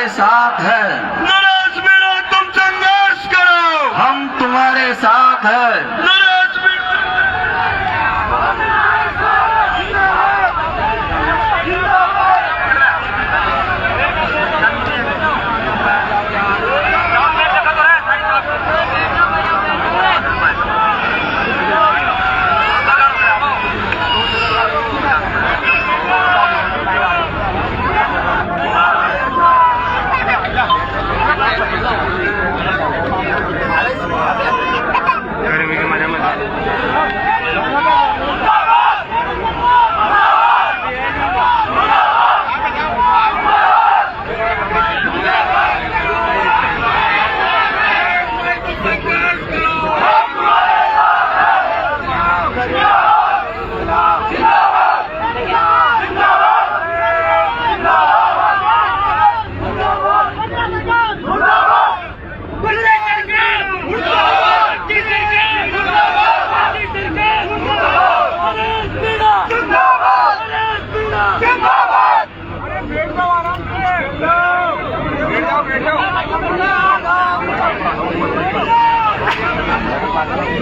तुम्हारे साथ है। नरेश मीणा तुम संघर्ष करो, हम तुम्हारे साथ है। नरेश मीणा।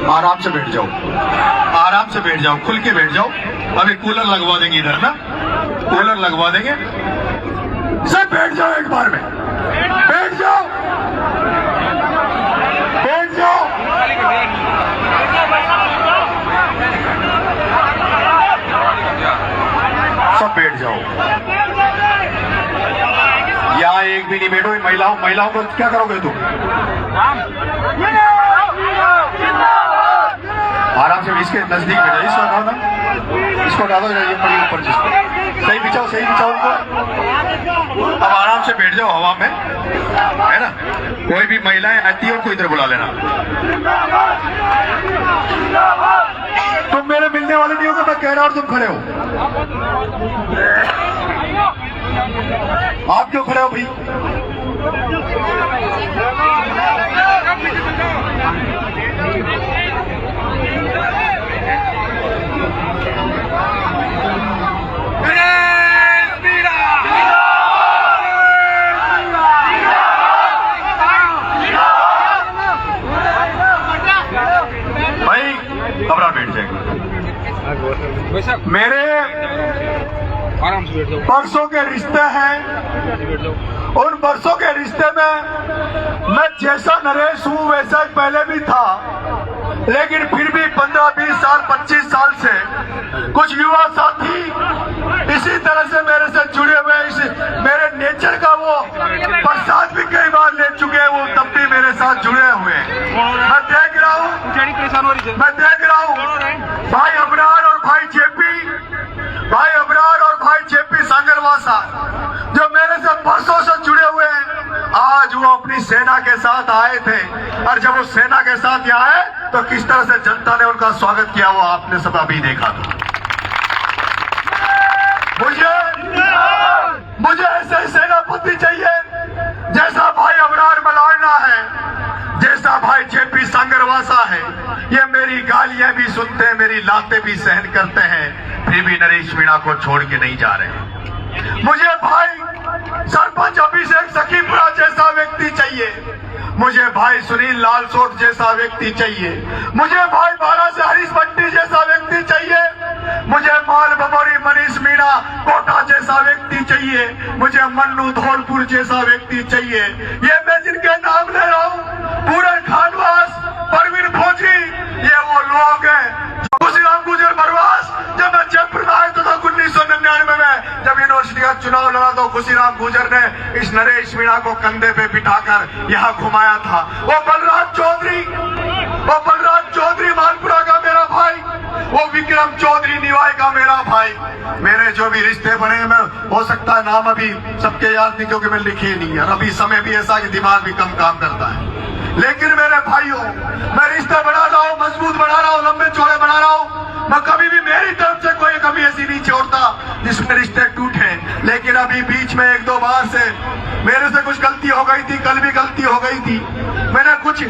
आराम से बैठ जाओ, आराम से बैठ जाओ, खुल के बैठ जाओ। अभी कूलर लगवा देंगे इधर ना, कूलर लगवा देंगे। सब बैठ जाओ, एक बार में बैठ जाओ, बैठ जाओ। सब बैठ जाओ। यहाँ एक भी नहीं बैठो। महिलाओं को क्या करोगे तुम? आराम से इसके नजदीक बैठो। इसको हटाओ ना, इसको हटा दो, ये पड़ी ऊपर जिसको। सही बिछाओ, सही बिछाओ उनको। अब आराम से बैठ जाओ हवा में, है ना। कोई भी महिलाएं आती है उनको इधर बुला लेना। तुम मेरे मिलने वाले नहीं हो तो मैं कह रहा हूं, तुम खड़े हो। आप क्यों खड़े हो भाई? भाई घबरा बैठ जाएगा। मेरे बरसों के रिश्ते हैं, उन बरसों के रिश्ते में मैं जैसा नरेश हूं वैसा पहले भी था, लेकिन फिर भी 15-20 साल 25 साल से कुछ युवा साथी इसी तरह से मेरे से जुड़े हुए, इस मेरे नेचर का वो प्रसाद भी कई बार ले चुके हैं, वो तब भी मेरे साथ जुड़े हुए हैं। मैं देख रहा हूँ भाई अबरार और भाई जेपी सांगरवासा जो मेरे से बरसों से जुड़े हुए हैं, आज वो अपनी सेना के साथ आए थे, और जब वो सेना के साथ यहाँ आए तो किस तरह से जनता ने उनका स्वागत किया वो आपने सब अभी देखा था। मुझे ऐसे सेनापति चाहिए जैसा भाई अबरार मलारना है, जैसा भाई जेपी सांगरवासा है। ये मेरी गालियां भी सुनते हैं, मेरी लातें भी सहन करते हैं, फिर भी नरेश मीणा को छोड़ के नहीं जा रहे। मुझे भाई सरपंच अभिषेक सखीपुरा जैसा व्यक्ति चाहिए, मुझे भाई सुनील लाल सोट जैसा व्यक्ति चाहिए, मुझे भाई बारा से हरीश भट्टी जैसा व्यक्ति चाहिए, मुझे माल बबोरी मनीष मीणा कोटा जैसा व्यक्ति चाहिए, मुझे मन्नू धौलपुर जैसा व्यक्ति चाहिए। ये मैं जिनके नाम ले रहा हूँ, पूरन खानवास, परवीन फौजी, ये वो लोग हैं। खुशीराम गुजर बरवास, जब मैं जयपुर में आया था 1999 में, जब यूनिवर्सिटी का चुनाव लड़ा तो खुशीराम गुजर ने इस नरेश मीणा को कंधे पे बिठाकर यहाँ घुमाया था। वो बलराज चौधरी मालपुरा का मेरा भाई, वो विक्रम चौधरी निवाई का मेरा भाई। मेरे जो भी रिश्ते बने में हो सकता है नाम अभी सबके याद नहीं, क्योंकि मैं लिखे नहीं है, अभी समय भी ऐसा कि दिमाग भी कम काम करता है। लेकिन मेरे भाइयों, मैं रिश्ते बना रहा हूँ, मजबूत बना रहा हूँ, लंबे चौड़े बना रहा हूँ। मैं कभी भी मेरी तरफ से कोई कमी ऐसी नहीं छोड़ता जिसमें रिश्ते टूटे। लेकिन अभी बीच में एक दो बार से मेरे से कुछ गलती हो गई थी, कल भी गलती हो गई थी। मैंने कुछ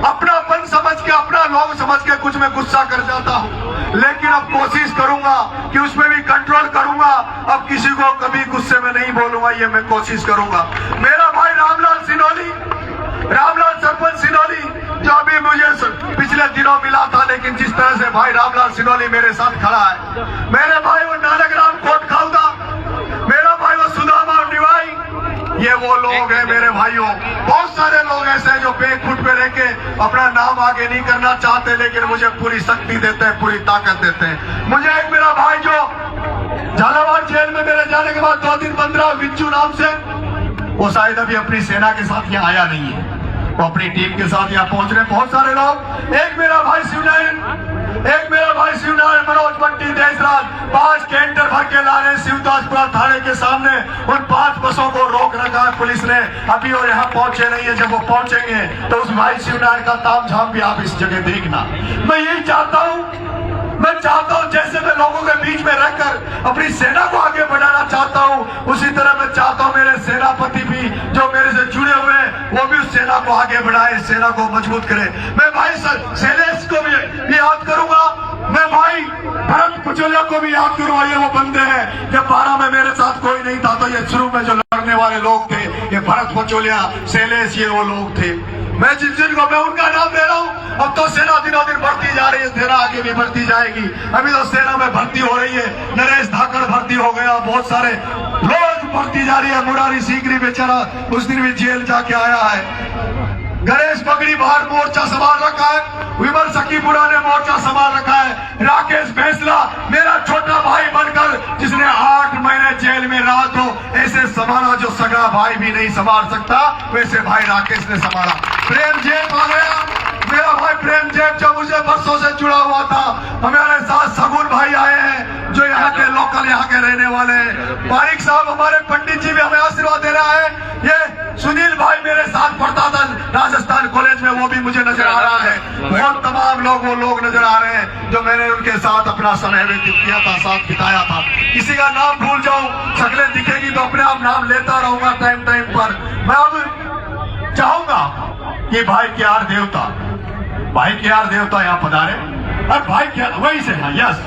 अपनापन समझ के, अपना लोग समझ के कुछ मैं गुस्सा कर जाता हूँ, लेकिन अब कोशिश करूंगा कि उसमें भी कंट्रोल करूंगा। अब किसी को कभी गुस्से में नहीं बोलूंगा, ये मैं कोशिश करूंगा। मेरा भाई रामलाल सिनोली, रामलाल सरपंच सिनोली, जो अभी मुझे पिछले दिनों मिला था, लेकिन जिस तरह से भाई रामलाल सिनोली मेरे साथ खड़ा है, मेरे भाई वो नानकराम कोट खाउदा, मेरा भाई वो सुदामा डिवाई, ये वो लोग हैं मेरे भाइयों। बहुत सारे लोग ऐसे हैं जो बैकफुट पे रह के अपना नाम आगे नहीं करना चाहते, लेकिन मुझे पूरी शक्ति देते हैं, पूरी ताकत देते हैं। मुझे एक मेरा भाई जो झालावाड़ जेल में मेरे जाने के बाद 2 दिन 15 विच्चू नाम से, वो शायद अभी अपनी सेना के साथ यहाँ आया नहीं है, वो अपनी टीम के साथ यहाँ पहुंच रहे। बहुत सारे लोग, एक मेरा भाई शिवनारायण मनोज बंटी देशराज 5 कैंटर भर के ला रहे शिवदासपुरा थाने के सामने। उन 5 बसों को रोक रखा है पुलिस ने, अभी वो यहाँ पहुंचे नहीं है। जब वो पहुंचेंगे तो उस भाई शिवनारायण का तामझाम भी आप इस जगह देखना। मैं यही चाहता हूँ, मैं चाहता हूं जैसे मैं लोगों के बीच में रहकर अपनी सेना को आगे बढ़ाना चाहता हूं, उसी तरह मैं चाहता हूं मेरे सेनापति भी जो मेरे से जुड़े हुए हैं, वो भी उस सेना को आगे बढ़ाए, सेना को मजबूत करे। मैं भाई शैलेश को भी याद करूंगा, मैं भाई भरत पचोलिया को भी याद करूंगा। ये वो बंदे हैं, जब 12 में मेरे साथ कोई नहीं था तो ये शुरू में जो लड़ने वाले लोग थे, ये भरत पचोलिया, शैलेश, ये वो लोग थे। मैं जिनको मैं उनका नाम ले रहा हूँ। अब तो सेना दिनों दिन बढ़ती जा रही है, सेना आगे भी बढ़ती जाएगी। अभी तो सेना में भर्ती हो रही है, नरेश धाकड़ भर्ती हो गया, बहुत सारे लोग भर्ती जा रही है। मुरारी सीकरी बेचारा उस दिन भी जेल जाके आया है। गणेश पगड़ी बाहर मोर्चा संभाल रखा है, विमल सखीपुरा ने मोर्चा संभाल रखा है। राकेश भैंसला मेरा छोटा भाई बनकर, जिसने 8 महीने जेल में रहा, तो ऐसे संभाला जो सगा भाई भी नहीं संभाल सकता, वैसे भाई राकेश ने संभाला। प्रेम जेब आ गया, मेरा भाई प्रेम जेब जो मुझे बरसों से जुड़ा हुआ था। हमारे साथ सगुन भाई आए हैं जो यहाँ के लोकल, यहाँ के रहने वाले हैं। पारिक साहब हमारे पंडित जी भी हमें आशीर्वाद दे रहा है। ये सुनील भाई मेरे साथ पढ़ता था राजस्थान कॉलेज में, वो भी मुझे नजर आ रहा है। बहुत तमाम लोग, वो लोग नजर आ रहे हैं जो मैंने उनके साथ अपना समय व्यतीत किया था, साथ बिताया था। किसी का नाम भूल जाऊं, शक्लें दिखेगी तो अपने आप नाम लेता रहूंगा टाइम टाइम पर। मैं अब चाहूंगा कि भाई के आर देवता यहाँ पधारे, और भाई क्या वही से ना, यस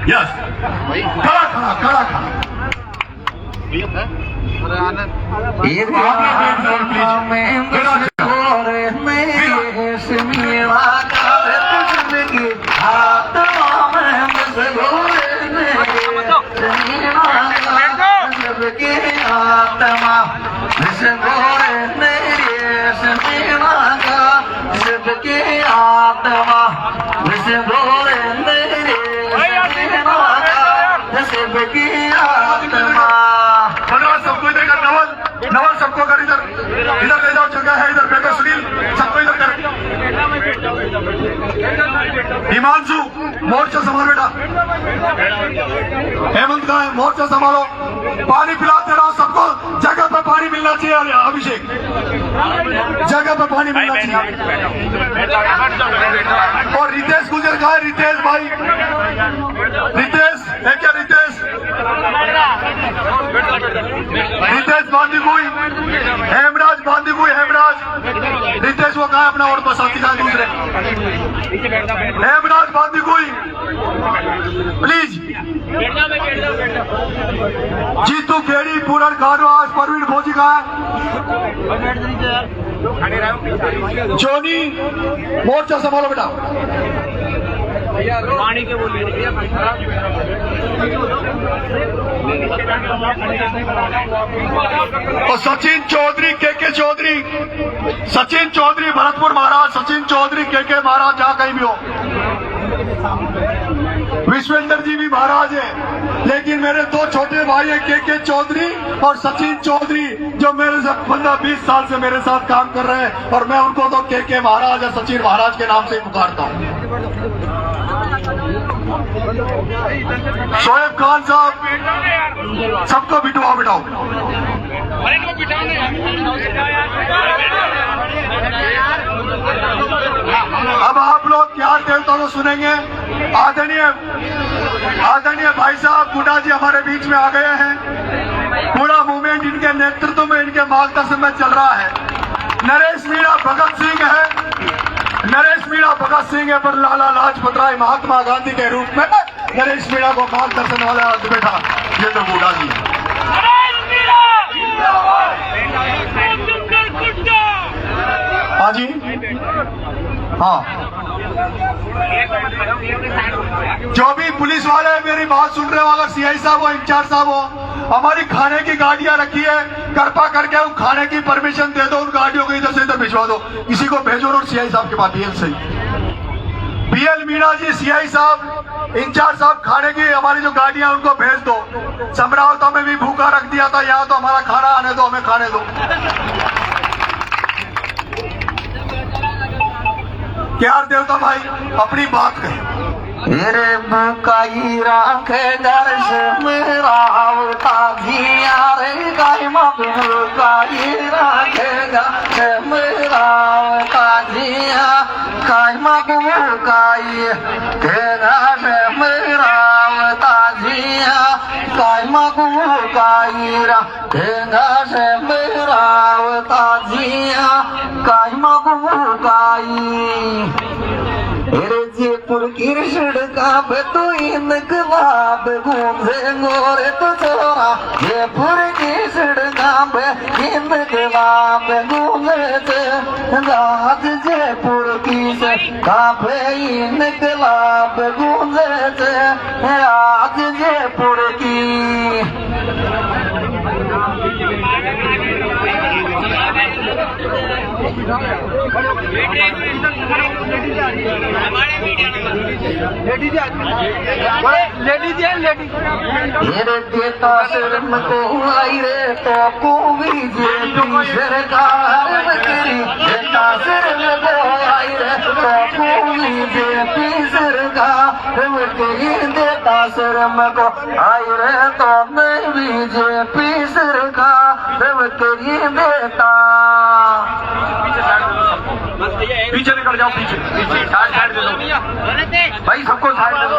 यस, खड़ा खड़ा खड़ा खड़ा नवल सबको कर, इधर ले जाओ, जगह है इधर बैठो। सुनील सबको इधर कर। हिमांशु मोर्चा संभाल बेटा, हेमंत का है मोर्चा संभालो। पानी पिलाते रहो सबको, जगह पे पानी मिलना चाहिए। अभिषेक जगह पे पानी मिलना चाहिए। और रितेश गुजर का है, रितेश भाई, रितेश है क्या? रितेश बांदीकुई, हेमराज बांदीकुई, हेमराज रितेश वो कहा अपना और साथी का दूसरे हेमराज बांदीकुई प्लीज। जीतू खेड़ी, पूरन खानवास, परवीन भोजी का है। जोनी मोर्चा संभालो बेटा। पानी के बोलिए और सचिन चौधरी, के चौधरी, सचिन चौधरी भरतपुर महाराज, सचिन चौधरी के महाराज, जहाँ कहीं भी हो। विश्वेंद्र जी भी महाराज है, लेकिन मेरे 2 छोटे भाई है, के चौधरी और सचिन चौधरी, जो मेरे से 15-20 साल से मेरे साथ काम कर रहे हैं, और मैं उनको तो के महाराज और सचिन महाराज के नाम से ही पुकारता हूँ। शोएब खान साहब सबको बिठवाओ बिठाओ। अब आप लोग क्या देवता को सुनेंगे। आदरणीय भाई साहब गुड्डा जी हमारे बीच में आ गए हैं। पूरा मूवमेंट इनके नेतृत्व में, इनके मार्गदर्शन में चल रहा है। नरेश मीणा भगत सिंह है, नरेश मीणा भगत सिंह है, पर लाला लाजपत राय महात्मा गांधी के रूप में नरेश मीणा को मार्गदर्शन वाला बैठा ये तो गुड्डा जी है। हाँ जी, हाँ, जो भी पुलिस वाले मेरी बात सुन रहे हो, अगर सीआई साहब हो, इंचार्ज साहब हो, हमारी खाने की गाड़ियां रखी है, कृपा करके उन खाने की परमिशन दे दो, उन गाड़ियों को इधर से इधर भिजवा दो, किसी को भेजो और सीआई साहब के पास बीएल से बीएल मीणा जी, सीआई साहब, इंचार्ज साहब, खाने की हमारी जो गाड़ियां उनको भेज दो। समरावता में भी भूखा रख दिया था, यहाँ तो हमारा खाना आने दो, हमें खाने दो। क्या देवता भाई अपनी बात कहे। मेरे बुकाई राखे दर्श मेरा ताजिया रे गाय बुकाई राखे दर्श मेरा ताजिया गाय बुकाई दर्श मेरा ताजिया गाय बुकाई दर्श मेरा ताजिया गाय बुकाई। जयपुर की सड़का पे तो इनकलाब घूमे गोरे तो छोरा, जयपुर की सड़का पे इनकलाब घूमे थे रात, जयपुर की सड़का पे इनकलाब घूमे थे रात, जयपुर की। मेरे देता शर्म को आई रे तो भी सरकार करी, देता शर्म को आई रे तो भी सरकार करी, देता शर्म को आई रे तो मैं बीजेपी सरकार करी देता। पीछे निकल जाओ, पीछे साइड दे दो भाई, सबको साइड दे दो।